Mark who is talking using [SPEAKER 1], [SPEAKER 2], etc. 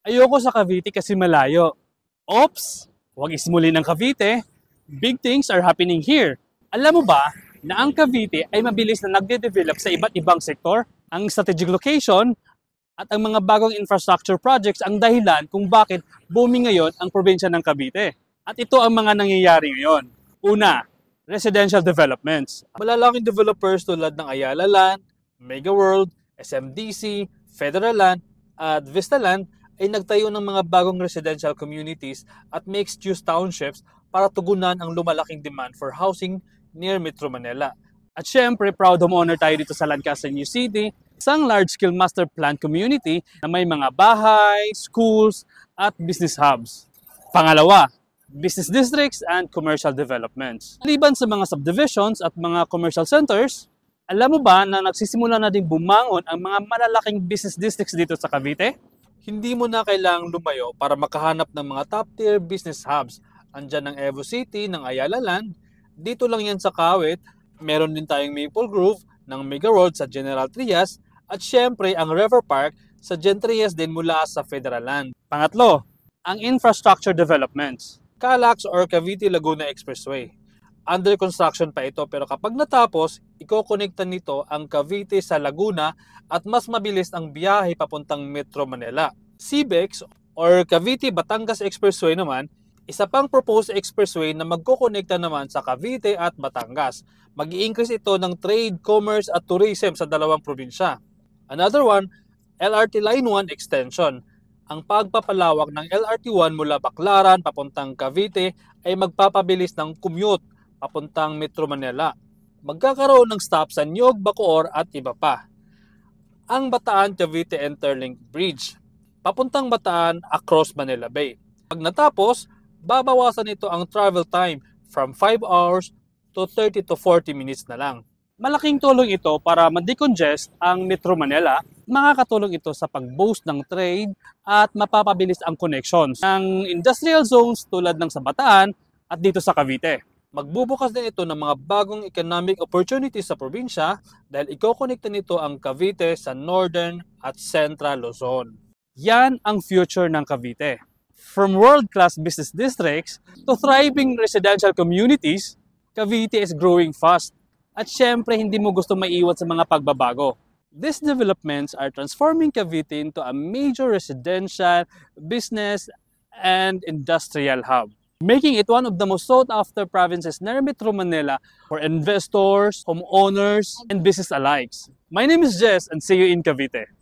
[SPEAKER 1] Ayoko sa Cavite kasi malayo. Oops! Huwag ismuli ng Cavite. Big things are happening here. Alam mo ba na ang Cavite ay mabilis na nagde-develop sa iba't ibang sektor? Ang strategic location at ang mga bagong infrastructure projects ang dahilan kung bakit booming ngayon ang probinsya ng Cavite. At ito ang mga nangyayari ngayon. Una, residential developments. Malalaking developers tulad ng Ayala Land, Mega World, SMDC, Federal Land, at Vista Land ay nagtayo ng mga bagong residential communities at mixed-use townships para tugunan ang lumalaking demand for housing near Metro Manila. At syempre, proud homeowner tayo dito sa Lancaster New City, isang large-scale master plan community na may mga bahay, schools, at business hubs. Pangalawa, business districts and commercial developments. Maliban sa mga subdivisions at mga commercial centers, alam mo ba na nagsisimula na din bumangon ang mga malalaking business districts dito sa Cavite? Hindi mo na kailangang lumayo para makahanap ng mga top-tier business hubs. Andyan ang Evo City ng Ayala Land, dito lang yan sa Kawit, meron din tayong Maple Grove ng Mega World sa General Trias, at syempre ang River Park sa Gen Trias din mula sa Federal Land. Pangatlo, ang infrastructure developments. Calax or Cavite Laguna Expressway. Under construction pa ito pero kapag natapos, ikokonekta nito ang Cavite sa Laguna at mas mabilis ang biyahe papuntang Metro Manila. CBEX or Cavite Batangas Expressway naman, isa pang proposed expressway na magkokonekta naman sa Cavite at Batangas. Mag-i-increase ito ng trade, commerce at tourism sa dalawang probinsya. Another one, LRT Line 1 Extension. Ang pagpapalawak ng LRT1 mula Baclaran papuntang Cavite ay magpapabilis ng commute papuntang Metro Manila. Magkakaroon ng stop sa Niog, Bacoor at iba pa. Ang Bataan-Cavite Interlink Bridge, papuntang Bataan across Manila Bay. Pag natapos, babawasan ito ang travel time from 5 hours to 30 to 40 minutes na lang. Malaking tulong ito para ma-decongest ang Metro Manila. Makakatulong ito sa pag-boost ng trade at mapapabilis ang connections ng industrial zones tulad ng sa Bataan at dito sa Cavite. Magbubukas din ito ng mga bagong economic opportunities sa probinsya dahil ikokonekta nito ang Cavite sa Northern at Central Luzon. Yan ang future ng Cavite. From world-class business districts to thriving residential communities, Cavite is growing fast. At syempre, hindi mo gusto maiwan sa mga pagbabago. These developments are transforming Cavite into a major residential, business, and industrial hub, making it one of the most sought-after provinces near Metro Manila for investors, homeowners, and business alike. My name is Jess and see you in Cavite.